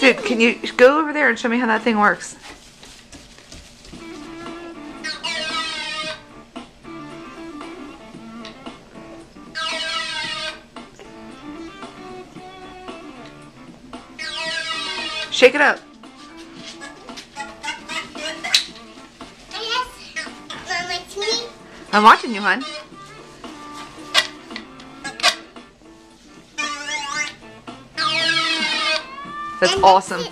Dude, can you go over there and show me how that thing works? Shake it up. Yes. Mom, it's me. I'm watching you, hon. That's awesome.